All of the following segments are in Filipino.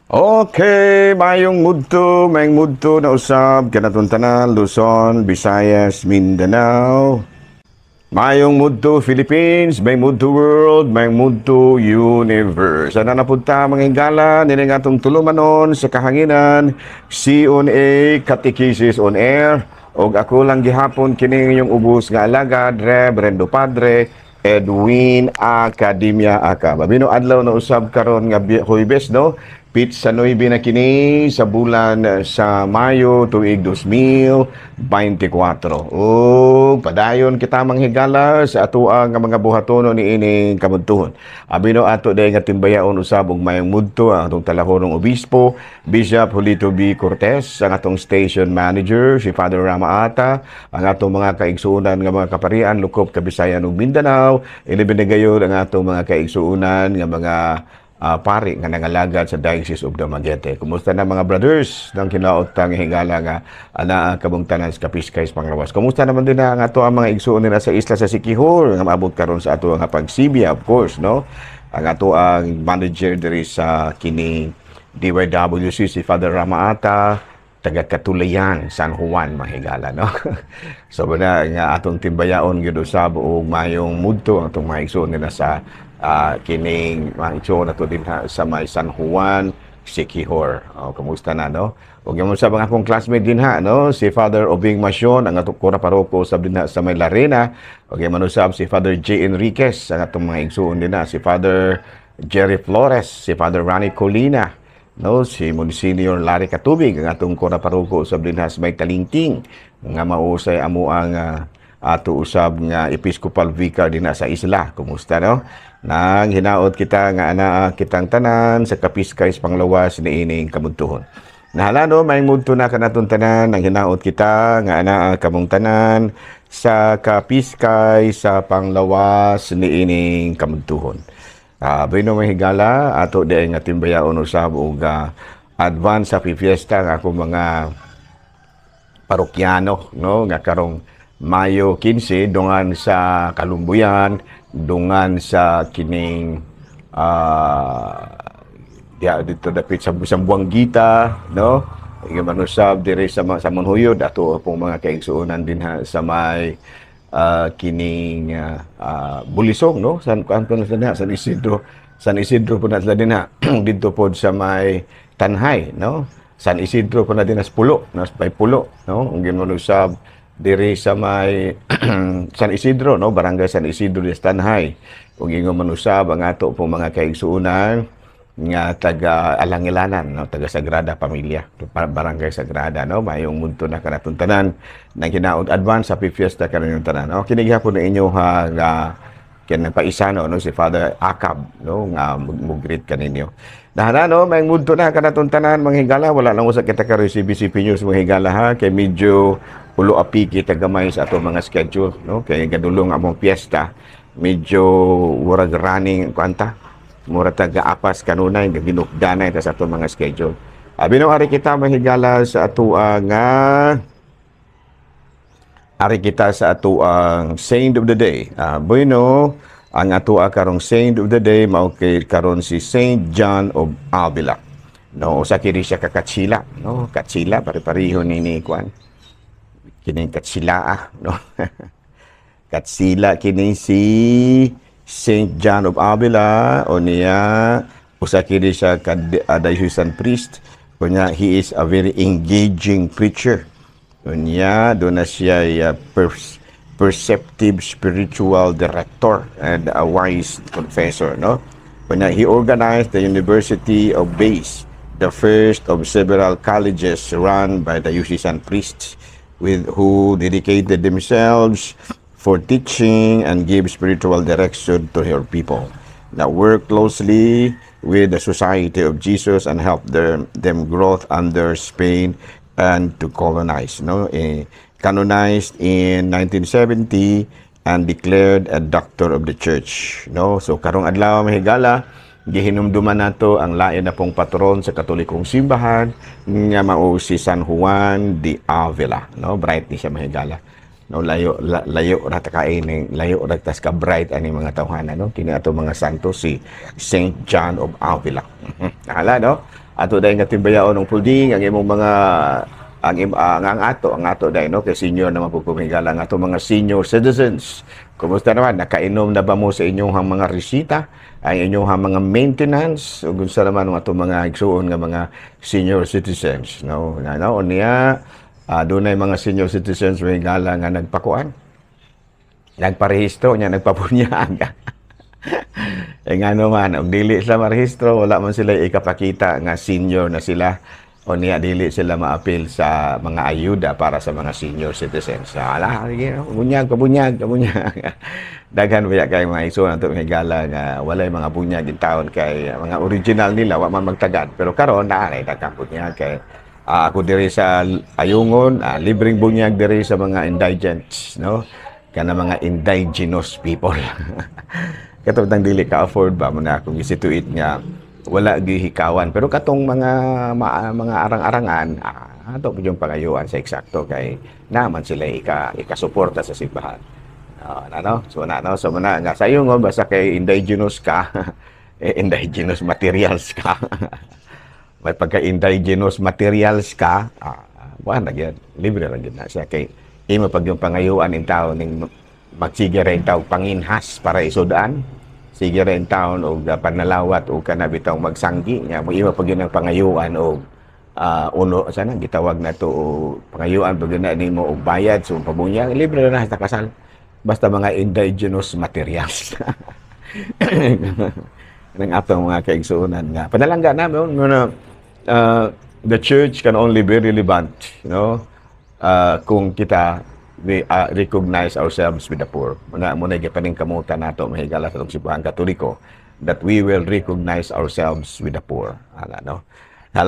Okay, mayong mudto na usab kanatong tanan Luzon, Visayas, Mindanao. Mayong mudto Philippines, may mudto world, may mudto universe. Ana na punta mga higala nini nga atong tulumanon sa kahanginan C&A Catechesis on Air og ako lang gihapon kini yung ubos nga alagad Reverendo Padre Edwin Academia Aka. Babino adlaw na usab karon nga Huwebes no. Pizza 9 na kini sa bulan sa Mayo tuig 2024. O padayon kita manghigala sa atuang nga mga buhatono ni ining kabudtuhon. Abino ato day nga timbayaon usab og mayong mudto ang atong talahorong obispo, Bishop Julito B. Cortez, ang atong station manager si Father Rama Ata, ang atong mga kaigsuonan nga mga kaparian lukop Kabisayan ug Mindanao, inibinigayon ang atong mga kaigsuonan nga mga pari nga nangalagad sa Diocese of Dumaguete. Kumusta na mga brothers ng kinaotang higala nga ana kabong tanan sa Kapiskay Panglawas. Kumusta naman din na ang ato ang mga igsuon nila sa isla sa Siquijor nga maabot karon sa ato ang pagsibya, of course, no? Ang ato ang manager diri sa kini DYWC si Father Rama Ata, taga Katulayan, San Juan, mahigala, no? So na nga atong timbayaon gyud usab og mayong mudto ang atong mga igsuon nila sa kining mga ito na to din sa may San Juan, Siquijor. Kumusta na, no? O yung sa mga akong classmate din ha, no? Si Father Obing Masyon, ang atong kura paroko sa din sa may Larena. O yung manusab si Father J. Enriquez, ang atong mga igsuon din na. Si Father Jerry Flores, si Father Ronnie Colina, no? Si Monsignor Larry Katubig, ang atong kura paroko sa din sa may Talingting. Nga mausay amo ang ato usab nga Episcopal Vicar din sa isla. Kumusta, no? Nang hinaot kita nga ana kitang tanan sa Kapiskay Panglawas ni ining kabudtuhon. Nahala no, may mudto na kanatong tanan nang hinaot kita nga ana kamong tanan sa Kapiskay sa Panglawas ni ining kabudtuhon. Bino mahigala ato di nga timbayaon usab og advance sa fiesta nga ako mga parokyano, no, nga karong Mayo 15 dungan sa Kalumbuyan, dungan sa kining dito dapit sa Buanggita, no? Yung manusab dire sa Monhuyod ato pong mga kaigsuonan din ha, sa may kining Bulisong, no? San kanto na sila San Isidro po na sila din ha. Dito po sa may Tanhay, no? San Isidro po na din as Pulo, may Pulo, no? Ang manusab diri sa may San Isidro, no? Barangay San Isidro de Tanhay. Ug ingon manusab ang ato pong mga kaigsuonan nga taga Alangilanan, no? Taga Sagrada Familia, Barangay Sagrada, no? Mayong mudto na kanatong tanan nang hinaot advance sa fiesta kanang tanan. No? Kinigihapon na inyo ha paisano, no? Si Father Akab, no? Nga mugreet kaninyo. Nahana, no? May mudto na kanatong tanan mga higala, wala lang usa kita karon si BCP News mga higala ha, kay medyo ulo api kita gamay sa ato mga schedule, no? Kay gadulong among piyesta medyo murag running kwanta murag taga-apas kanunay nga ginukdanay ta sa ato mga schedule. Bino ari kita mahigala sa ato nga ari kita sa ato ang Saint of the Day. Bueno, ang ato karong Saint of the Day mao kay karon si Saint John of Avila. No, usa kini siya kakatsila, no? Katsila pare-pareho ni kwan. Kining katsila, no? Katsila kini si Saint John of Avila o niya usa kini siya diocesan priest. Kunya he is a very engaging preacher. Kunya do na siya perceptive spiritual director and a wise confessor, no? Kunya he organized the University of Base, the first of several colleges run by the diocesan priests who dedicated themselves for teaching and give spiritual direction to her people. That work closely with the Society of Jesus and help them growth under Spain and to colonize. No, canonized in 1970 and declared a doctor of the church. No, so karong adlaw mahigala gihinumduman nato ang lain na pong patron sa Katolikong simbahan nga mao si San Juan de Avila, no? Bright ni siya mahigala. no layo ra ta kain layo ra tas ka bright ani mga tawhana no kini ato mga santo si Saint John of Avila. Hala no ato dai nga timbayaon ng pulding ang imong mga ang ato dai no kay senior na mapupumigala ang ato mga senior citizens. Kumusta naman, nakainom na ba mo sa inyong mga resita, ang inyong mga maintenance o gunsa naman ng ato mga igsuon nga mga senior citizens no niya dunay mga senior citizens may gala nga nagpakuan, nagparehistro nya, nagpapunyag. Nga naman, ang dili sila marehistro, wala man sila ikapakita nga senior na sila, o niya dili sila maapil sa mga ayuda para sa mga senior citizens. Ala, bunyag. Daghan ba kay mga iso nato nga gala nga walay mga bunyag in taon kay mga original nila wa man magtagad. Pero karon naanay daghang bunyag kay ako diri sa Ayungon, libreng bunyag diri sa mga indigents, no? Kana mga indigenous people. Katong dili ka afford ba mo na akong isituit nga wala gihikawan pero katong mga arang-arangan ato yung pangayuan sa eksakto kay naman sila ikasuporta sa simbahan. So muna nga sayo ngo basta kay indigenous ka indigenous materials ka. May pagka-indigenous materials ka wala gyud libre ra gyud na siya kay imo pag yung pangayuan in taon ning magsige ra taw panginhas para isudan. Sige rin taon o panalawat o kanabitaw magsanggi niya mo iba pag yun ang pangayuan o uno sana gitawag na to o pangayuan pag na nimo og bayad so pabunya libre na sa kasal basta mga indigenous materials. Nang atong mga kaigsuonan nga panalangga namin the church can only be relevant kung kita we recognize ourselves with the poor. Muna gipaning kamutan nato mahigala sa simbahan Katoliko that we will recognize ourselves with the poor. Hala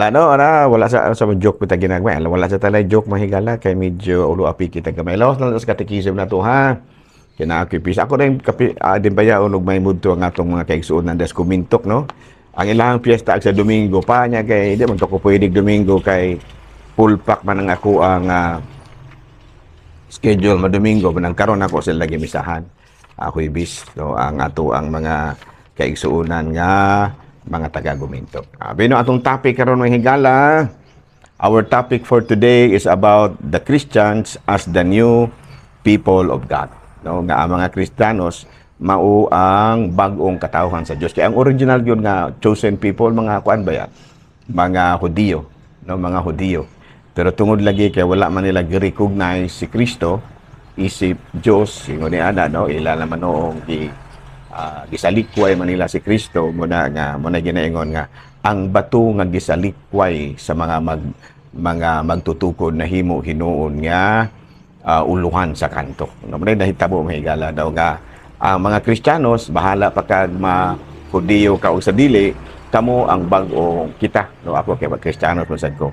no wala sa joke kita ginagmay. Wala sa talay joke mahigala kay medyo ulo api kita gamay. Lawas na sa katekism na to ha. Kinakipis ako rin din bayaon og may mudto ang atong mga kaigsuonan des kumintok no. Ang ilang piyesta sa Domingo pa niya kay di man to ko pwedeng Domingo kay full pack man ang ako ang schedule mo Domingo nang karon ako sila lagi misahan ako ibis so ang ato ang mga kaigsuonan nga mga taga-Guminto. Bino atong topic karon mga higala. Our topic for today is about the Christians as the new people of God. No nga ang mga Kristiyanos mao ang bag-ong katawhan sa Dios. Kaya ang original yun nga chosen people mga kuan ba yan? Mga Hudiyo, no mga Hudiyo. Pero tungod lagi kay wala man nila gi-recognize si Kristo isip Dios ingon ni ana no ila naman noong gisalikway man nila si Kristo muna ginaingon nga ang bato nga gisalikway sa mga magtutukod na himo hinuon nga uluhan sa kanto. Naman nahitabo mahigala daw nga ang mga Kristiyanos bahala pa kag Hudiyo ka og sa dili kamo ang bag-ong kita no ako kay Kristiyanos masad ko.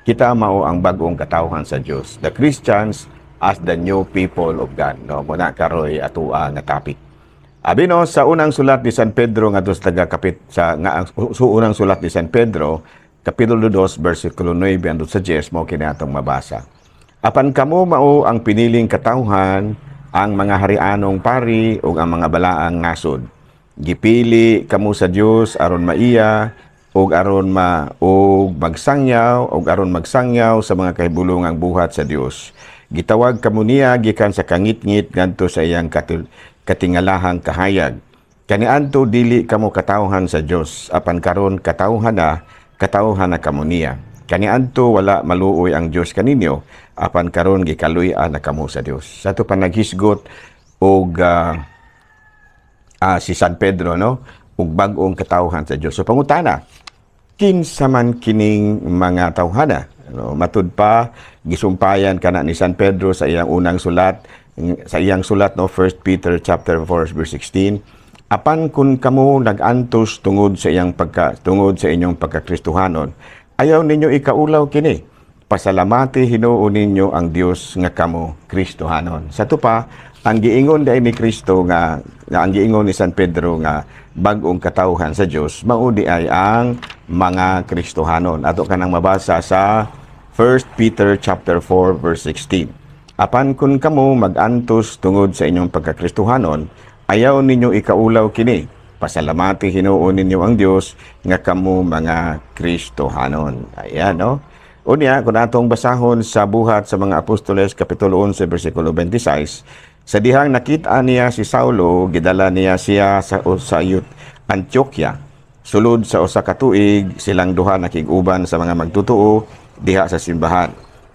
Kita mao ang bag-ong katawhan sa Dios. The Christians as the new people of God. No, muna karoy atua nga topic. Abi no sa unang sulat ni San Pedro nga dos taga kapit sa unang sulat ni San Pedro kapitulo 2 bersikulo 9 andot sa 10 mo kini atong mabasa. Apan kamo mao ang piniling katawhan ang mga harianong pari ug ang mga balaang nasod. Gipili kamo sa Dios aron maiya og aron magsangyaw sa mga kahibulongang buhat sa Dios. Gitawag kamo niya gikan sa kangit-ngit ngadto sa iyang katingalahang kahayag. Kaniadto dili kamo katawhan sa Dios apan karon katawhan na kamo niya. Kaniadto wala maluoy ang Dios kaninyo apan karon gikaluy-an na kamo sa Dios. Sa to pa naghisgot og si San Pedro no ug bag-ong katawhan sa Dios. So pangutana kinsa man kining mga tawhana no, matud pa gisumpayan kana ni San Pedro sa iyang unang sulat no 1 Peter chapter 4 verse 16 apan kun kamo nag-antos tungod sa inyong pagkakristohanon ayaw ninyo ikaulaw kini pasalamati hinuon ninyo ang Dios nga kamo Kristohanon. Sa to pa ang giingon dai ni Kristo nga ang giingon ni San Pedro nga bag-ong katawhan sa Dios mao di ay ang mga Kristohanon. Ato kanang mabasa sa 1 Peter chapter 4 verse 16. Apan kun kamo magantos tungod sa inyong pagkakristohanon, ayaw ninyo ikaulaw kini. Pasalamati hinuon ninyo ang Dios nga kamo mga Kristohanon. Ayan, no? Unya, kung atong basahon sa buhat sa mga apostoles, Kapitulo 11, versikulo 26, sa dihang nakita niya si Saulo, gidala niya siya sa Antioquia. Sulod sa usa ka tuig, silang duha nakig-uban sa mga magtutuo diha sa simbahan.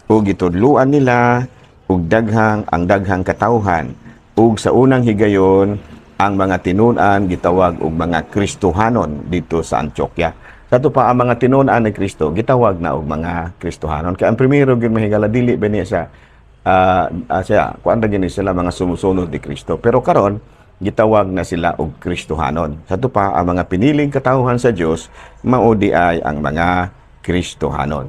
Ug gitudluan nila ug daghang katawhan. Ug sa unang higayon, ang mga tinunan gitawag og mga Kristohanon dito sa Antioquia. Sato pa ang mga tinunan ni Kristo gitawag na og mga Kristohanon. Kaya ang primero gyud mahigala dili ba niya siya kuan ra gini sila mga sumusunod ni Kristo. Pero karon gitawag na sila og Kristohanon. Sato pa ang mga piniling katawhan sa Dios mao di ay ang mga Kristohanon.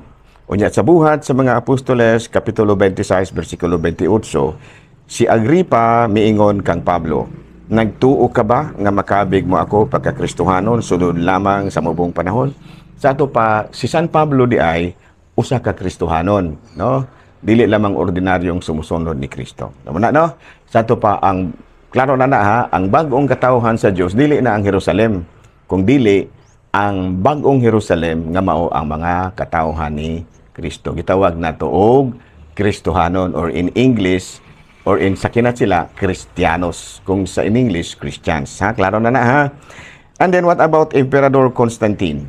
Unya sa buhat sa mga apostoles kapitulo 26 bersikulo 28, si Agripa miingon kang Pablo, nagtuo ka ba nga makabig mo ako pagka-Kristohanon sunod lamang sa mubong panahon? Sa ato pa, si San Pablo di ay usa ka Kristohanon, no? Dili lamang ordinaryong sumusunod ni Kristo. Namuna, no? Sa ato pa, ang klaro na ha, ang bagong katawhan sa Dios dili na ang Jerusalem, kung dili ang bagong Jerusalem nga mao ang mga katawhan ni Kristo. Gitawag na to og Kristohanon, or in English, or in sakinat sila, Kristiyanos. Kung sa in English, Christians. Ha? Klaro na ha? And then, what about Emperador Constantine?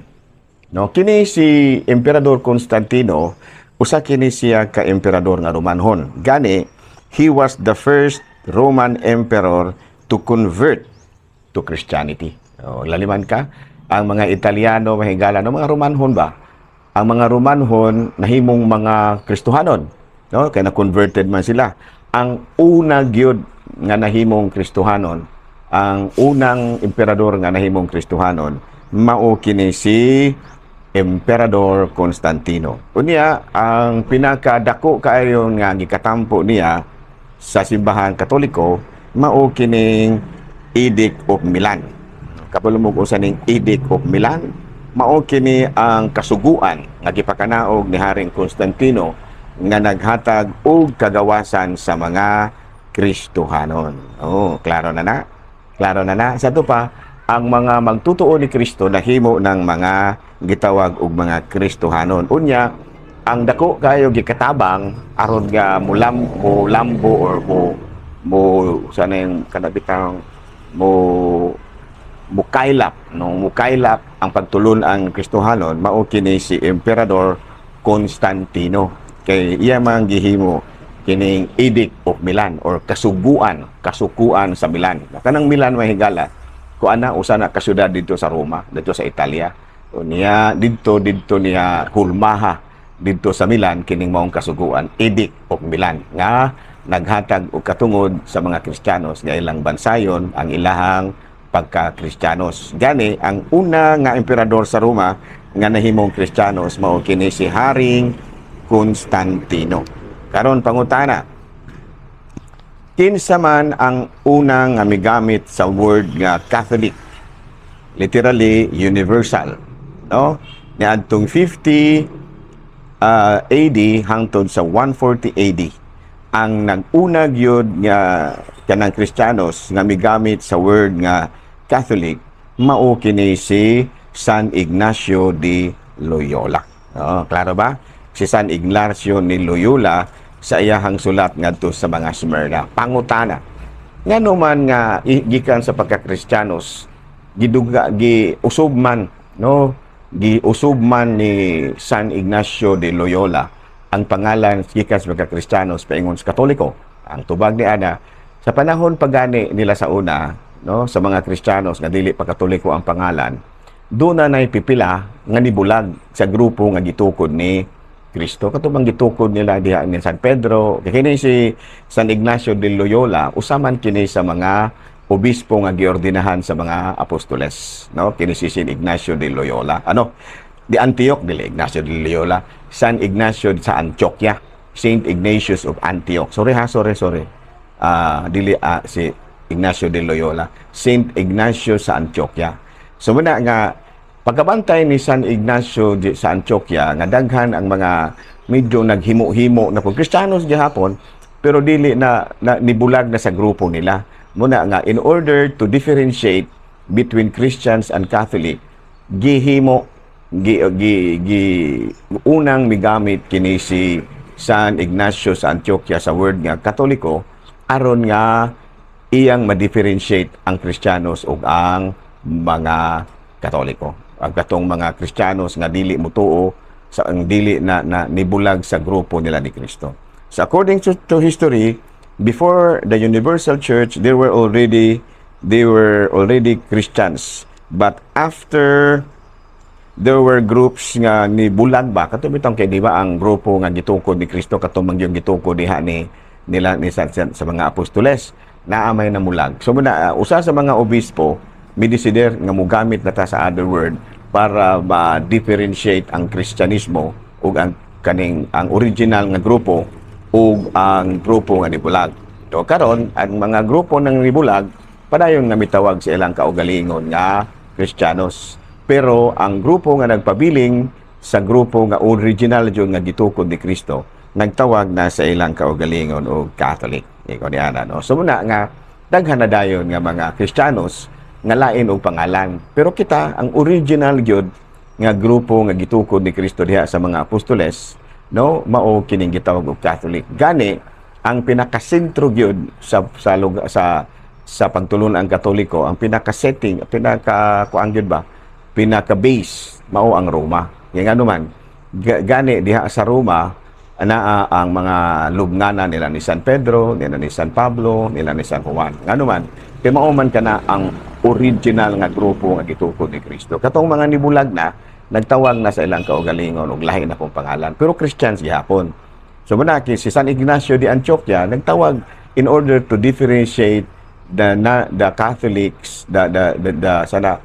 No? Kini si Emperador Constantino, usa kini siya ka emperador nga Romanhon. Gani, he was the first Roman emperor to convert to Christianity. O, laliman ka, ang mga Italiano, mahigala, no? Mga Romanhon ba? Ang mga Romanhon, nahimong mga Kristohanon. No? Kaya na-converted man sila. Ang una gyud nga nahimong Kristohanon, ang unang emperador nga nahimong Kristohanon, mao kini si Emperador Constantino. Unya, ang pinakadako kaayo nga gikatampo niya sa simbahan Katoliko, mao kining Edict of Milan. Kapulumog usa ning Edict of Milan, mao kini ang kasuguan nga gipakanaog ni Haring Constantino nga naghatag og kagawasan sa mga Kristohanon. Oh, klaro na na. Klaro na na. Sa ito pa, ang mga magtutuo ni Kristo nahimo ng mga gitawag og mga Kristohanon. Unya, ang dako kayo gikatabang aron nga lambo or mo sana yung kanabitang mukaylap, no, mukaylap ang pagtulon ang Kristohanon, mao kini si Emperador Constantino. Kay iya man gihimo kining Edict of Milan or kasukuan sa Milan. Kanang Milan mahigala ko ana usa na kasyudad dito sa Roma, dito sa Italia. O niya dito niya hulmaha dito sa Milan kining maong kasuguan, Edict of Milan, nga naghatag og katungod sa mga Kristiyanos nga ilang bansayon ang ilahang pagka-Kristiyanos. Gani ang una nga emperador sa Roma nga nahimong Kristiyanos mao kini si Haring Constantino. Karon pangutana, kinsa man ang unang nga migamit sa word nga Catholic, literally universal, no? Niadtong 50 AD hangtod sa 140 AD, ang nag-una gyud nga kanang Kristiyanos nga migamit sa word nga Catholic, mao kini si San Ignacio de Loyola. Klaro ba? Si San Ignacio ni Loyola sa iyahang sulat ngadto sa mga Smyrna. Pangutana, ngano man nga gikan sa pagka-Kristiyanos, giusub man, no? Giusub man ni San Ignacio de Loyola ang pangalan gikan sa pagka-Kristiyanos paingon sa Katoliko. Ang tubag ni ana, sa panahon pagani nila sa una, no, sa mga Kristiyanos nga dili pa Katoliko ang pangalan, doon na pipila nga nibulag sa grupo nga gitukod ni Kristo. Katubang gitukod nila diha ni San Pedro. Kini si San Ignacio de Loyola, usaman kini sa mga obispo nga giordinahan sa mga apostoles. No? Kini si San Ignacio de Loyola. Di Antioch, dili Ignacio de Loyola. San Ignacio sa Antioquia. Saint Ignatius of Antioch. Sorry. Si Ignacio de Loyola. Saint Ignacio sa Antioquia. So muna nga, pagkabantay ni San Ignacio sa Antioquia, nga daghan ang mga medyo naghimo-himo na Kristiyanos gihapon, pero dili na nibulag na sa grupo nila. Muna nga, in order to differentiate between Christians and Catholic, gihimo unang migamit kini si San Ignacio sa Antioquia sa word nga Katoliko aron nga iyang ma-differentiate ang Kristiyanos ug ang mga Katoliko. Ang katong mga Kristiyanos nga dili mutuo sa ang dili na nibulag sa grupo nila ni Kristo. So according to history, before the Universal Church, they were already Christians. But after there were groups nga ni bulag ba katong bitong kay di ba ang grupo nga gitukod ni Kristo katong yung gitukod diha nila sa mga apostoles naamay na mulag. So muna usa sa mga obispo midesider nga mogamit na ta sa other word para ma-differentiate ang Kristyanismo ug ang original nga grupo ug ang grupo nga nibulag. So karon ang mga grupo ng nibulag padayon nga mitawag sa ilang kaugalingon nga Kristiyanos. Pero ang grupo nga nagpabiling sa grupo nga original jud nga gitukod ni Kristo nagtawag na sa ilang kaugalingon o Catholic. Ikaw ni ana no. So muna nga daghan na dayon nga mga Kristiyanos nga lain og pangalan. Pero kita ang original jud nga grupo nga gitukod ni Kristo diha sa mga apostoles no mao kining gitawag og Catholic. Gani ang pinakasentro gyud sa pagtulon ang Katoliko, ang pinaka-setting, pinaka-kuang gyud ba? Pinaka-base mao ang Roma. Nga naman, gani diha sa Roma ana ang mga lubnganan nila ni San Pedro, nila ni San Pablo, nila ni San Juan. Nga naman, kay mao man kana ang original nga grupo nga gitukod ni Kristo. Katong mga nibulag na nagtawag na sa ilang kaugalingon og lahi na kong pangalan, pero Christians gihapon. So manaki si San Ignacio de Antioquia nagtawag in order to differentiate the Catholics, sana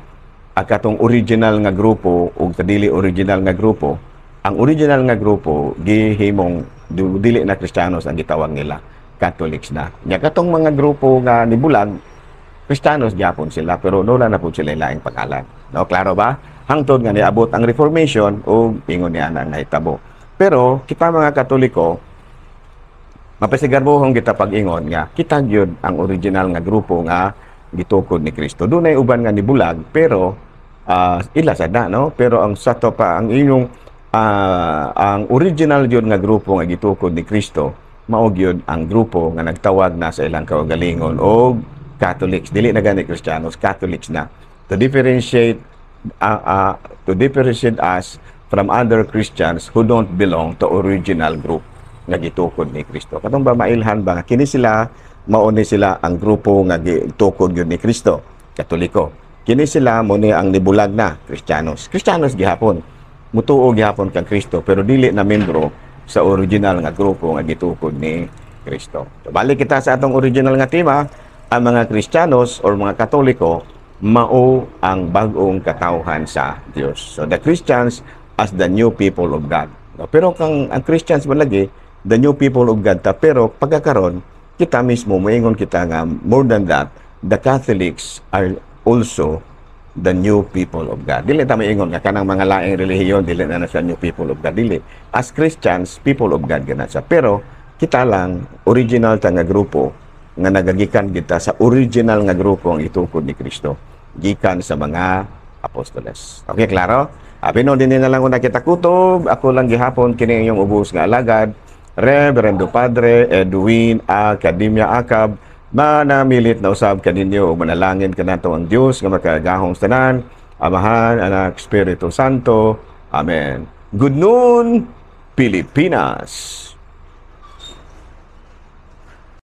katong original nga grupo ug dili original nga grupo. Ang original nga grupo gihimong dili na Kristiyanos ang gitawag nila, Catholics na. Nya katong mga grupo nga nibulag Kristiyanos gyapon sila pero wala na pud sila laing pangalan. No, klaro ba? Hangtod nga niabot ang Reformation ug ingon niya na nahitabo. Pero kita mga Katoliko mapasigarbohon kita pag-ingon nga kita gyud ang original nga grupo nga gitukod ni Kristo. Dunay uban nga nibulag pero ila sad na no, pero ang sato pa ang inyong ang original gyud nga grupo nga gitukod ni Kristo mao gyud ang grupo nga nagtawag na sa ilang kaugalingon og Catholics. Dili na gani Kristiyanos, Catholics na. To differentiate us from other Christians who don't belong to original group nga gitukod ni Kristo. Katong ba mailhan ba kini sila mauni sila ang grupo nga gitukod gyud ni Kristo, Katoliko. Kini sila mo ni ang nibulag na Kristiyanos. Kristiyanos gihapon. Mutuo gihapon kang Kristo pero dili na membro sa original nga grupo nga gitukod ni Kristo. So, balik kita sa atong original nga tema, ang mga Kristiyanos or mga Katoliko mao ang bag-ong katawhan sa Dios. So the Christians as the new people of God. Pero kang ang Christians malagi the new people of God ta, pero pagkakaron kita mismo moingon kita nga more than that the Catholics are also the new people of God. Dili ta maingon nga kanang mga laing relihiyon dili na sa new people of God, dili. As Christians, people of God gana sa. Pero kita lang original ta nga grupo nga nagagikan kita sa original nga grupo ang itukod ni Kristo gikan sa mga apostoles. Okay, klaro? Apino din na lang una kita kutob. Ako lang gihapon kini inyong ubos nga alagad Reverendo Padre Edwin Academia Acab, manamilit na usab kaninyo o manalangin kanato ang Dios nga makagahong tanan, Amahan, Anak, Espiritu Santo. Amen. Good noon, Pilipinas.